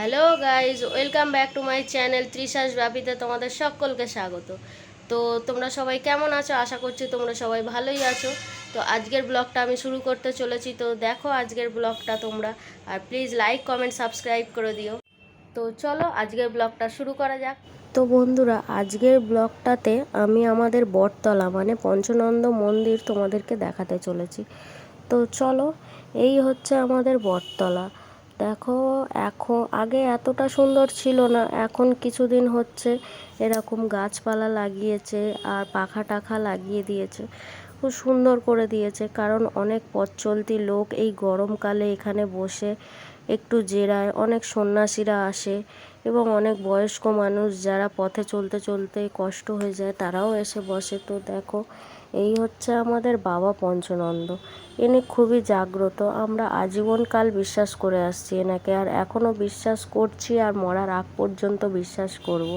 Hello guys, welcome back to my channel Trisha's ব্যাপিতে তোমাদের সকলকে স্বাগত। তো তোমরা সবাই কেমন আছো? আশা করছি তোমরা সবাই ভালোই আছো। তো আজকের ব্লগটা আমি শুরু করতে চলেছি। তো দেখো আজকের ব্লগটা তোমরা, আর প্লিজ লাইক কমেন্ট সাবস্ক্রাইব করে দিও। তো চলো আজকের ব্লগটা শুরু করা যাক। তো বন্ধুরা, আজকের ব্লগটাতে আমি আমাদের বটতলা মানে পঞ্চনন্দ মন্দির তোমাদেরকে দেখাতে চলেছি। তো চলো, এই হচ্ছে আমাদের বটতলা। দেখো, এখন আগে এতটা সুন্দর ছিল না, এখন কিছুদিন হচ্ছে এরকম গাছপালা লাগিয়েছে আর পাখা টাখা লাগিয়ে দিয়েছে, খুব সুন্দর করে দিয়েছে। কারণ অনেক পথ চলতি লোক এই গরমকালে এখানে বসে একটু জেরায়, অনেক সন্ন্যাসীরা আসে এবং অনেক বয়স্ক মানুষ যারা পথে চলতে চলতে কষ্ট হয়ে যায় তারাও এসে বসে। তো দেখো, এই হচ্ছে আমাদের বাবা পঞ্চনন্দ। ইনি খুবই জাগ্রত, আমরা আজীবনকাল বিশ্বাস করে আসছি এনাকে, আর এখনও বিশ্বাস করছি আর মরার আগ পর্যন্ত বিশ্বাস করব।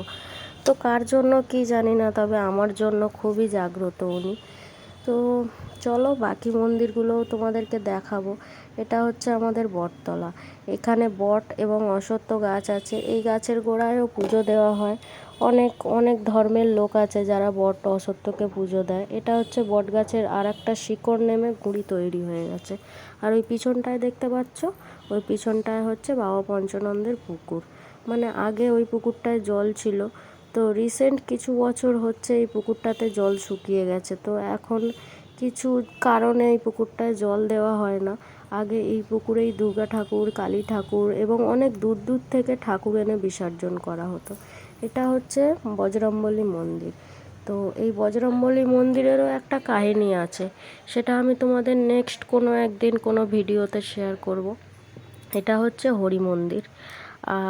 তো কার জন্য কি জানি না, তবে আমার জন্য খুবই জাগ্রত উনি। তো চলো বাকি মন্দিরগুলোও তোমাদেরকে দেখাবো। এটা হচ্ছে আমাদের বটতলা। এখানে বট এবং অশ্বত্থ গাছ আছে, এই গাছের গোড়ায়ও পুজো দেওয়া হয়। অনেক অনেক ধর্মের লোক আছে যারা বট অশ্বত্থকে পুজো দেয়। এটা হচ্ছে বট গাছের আর একটা শিকড় নেমে গুঁড়ি তৈরি হয়ে গেছে। আর ওই পিছনটায় দেখতে পাচ্ছ, ওই পিছনটায় হচ্ছে বাবা পঞ্চনন্দের পুকুর। মানে আগে ওই পুকুরটায় জল ছিল, তো রিসেন্ট কিছু বছর হচ্ছে এই পুকুরটাতে জল শুকিয়ে গেছে। তো এখন কিছু কারণে এই পুকুরটায় জল দেওয়া হয় না। আগে এই পুকুরেই দুর্গা ঠাকুর, কালী ঠাকুর এবং অনেক দূর দূর থেকে ঠাকুর এনে বিসর্জন করা হতো। এটা হচ্ছে বজরংবলী মন্দির। তো এই বজরংবলী মন্দিরেরও একটা কাহিনী আছে, সেটা আমি তোমাদের নেক্সট কোনো একদিন কোনো ভিডিওতে শেয়ার করব। এটা হচ্ছে হরি মন্দির।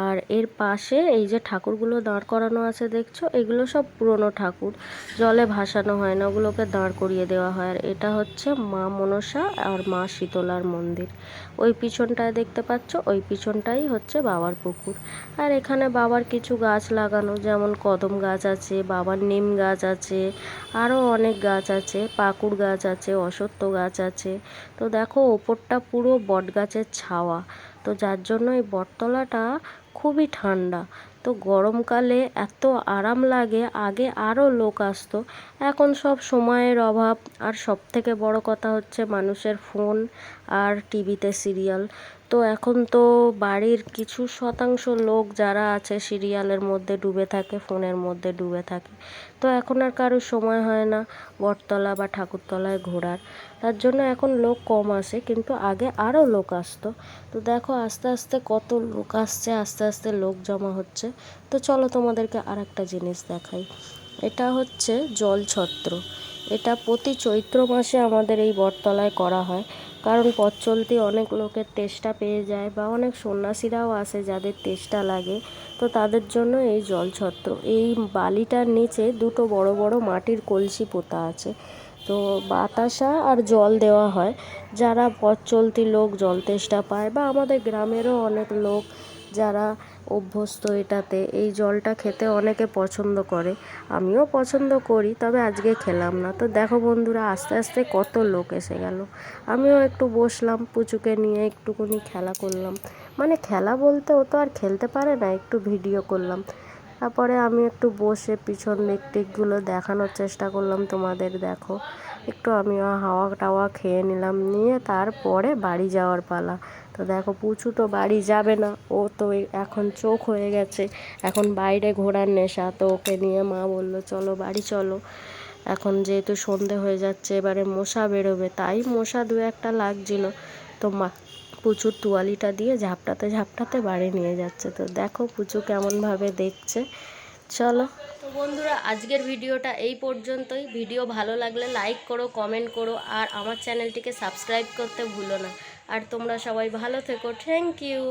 আর এর পাশে এই যে ঠাকুরগুলো দাঁড় করানো আছে দেখছো, এগুলো সব পুরনো ঠাকুর, জলে ভাসানো হয় না, ওগুলোকে দাঁড় করিয়ে দেওয়া হয়। আর এটা হচ্ছে মা মনসা আর মা শীতলার মন্দির। ওই পিছনটায় দেখতে পাচ্ছ, ওই পিছনটাই হচ্ছে বাবার পুকুর। আর এখানে বাবার কিছু গাছ লাগানো, যেমন কদম গাছ আছে, বাবার নিম গাছ আছে, আরও অনেক গাছ আছে, পাকুড় গাছ আছে, অশ্বত্থ গাছ আছে। তো দেখো, ওপরটা পুরো বট গাছের ছাওয়া। তো যার জন্য এই বটতলাটা খুবই ঠান্ডা। তো গরমকালে এত আরাম লাগে। আগে আরও লোক আসতো, এখন সব সময়ের অভাব, আর সব থেকে বড় কথা হচ্ছে মানুষের ফোন আর টিভিতে সিরিয়াল। তো এখন তো বাড়ির কিছু শতাংশ লোক যারা আছে সিরিয়ালের মধ্যে ডুবে থাকে, ফোনের মধ্যে ডুবে থাকে। তো এখন আর কারোর সময় হয় না বটতলা বা ঠাকুরতলায় ঘোরার। তার জন্য এখন লোক কম আসে, কিন্তু আগে আরও লোক আসতো। তো দেখো আস্তে আস্তে কত লোক আসছে, আস্তে আস্তে লোক জমা হচ্ছে। তো চলো তোমাদেরকে আর একটা জিনিস দেখাই। এটা হচ্ছে জলছত্র। এটা প্রতি চৈত্র মাসে আমাদের এই বটতলায় করা হয়। কারণ পথ চলতি অনেক লোকের তেষ্টা পেয়ে যায়, বা অনেক সন্ন্যাসীরাও আসে যাদের তেষ্টা লাগে। তো তাদের জন্য এই জলছত্র, এই বালিটার নিচে দুটো বড় বড় মাটির কলসি পোতা আছে। তো বাতাসা আর জল দেওয়া হয়। যারা পথ চলতি লোক জল তেষ্টা পায়, বা আমাদের গ্রামেরও অনেক লোক যারা অভ্যস্ত এটাতে, এই জলটা খেতে অনেকে পছন্দ করে। আমিও পছন্দ করি, তবে আজকে খেলাম না। তো দেখো বন্ধুরা, আস্তে আস্তে কত লোক এসে গেল। আমিও একটু বসলাম, পুচুকে নিয়ে একটুখানি খেলা করলাম। মানে খেলা বলতে ও তো আর খেলতে পারে না, একটু ভিডিও করলাম। তারপরে আমি একটু বসে পিছন দিকগুলো দেখানোর চেষ্টা করলাম তোমাদের। দেখো, একটু আমিও হাওয়া টাওয়া খেয়ে নিলাম, নিয়ে তারপরে বাড়ি যাওয়ার পালা। তো দেখো, পুচু তো বাড়ি যাবে না, ও তো এখন চোখ হয়ে গেছে, এখন বাইরে ঘোরার নেশা। তো ওকে নিয়ে মা বললো চলো বাড়ি চলো, এখন যেহেতু সন্ধে হয়ে যাচ্ছে, এবারে মশা বেরোবে, তাই মশা দু একটা লাগছিল। তো মা পুচুর তোয়ালিটা দিয়ে ঝাপটাতে ঝাপটাতে বাড়ি নিয়ে যাচ্ছে। তো দেখো পুচু কেমনভাবে দেখছে। চলো, তো বন্ধুরা, আজকের ভিডিওটা এই পর্যন্তই। ভিডিও ভালো লাগলে লাইক করো, কমেন্ট করো, আর আমার চ্যানেলটিকে সাবস্ক্রাইব করতে ভুলো না। আর তোমরা সবাই ভালো থেকো। Thank you.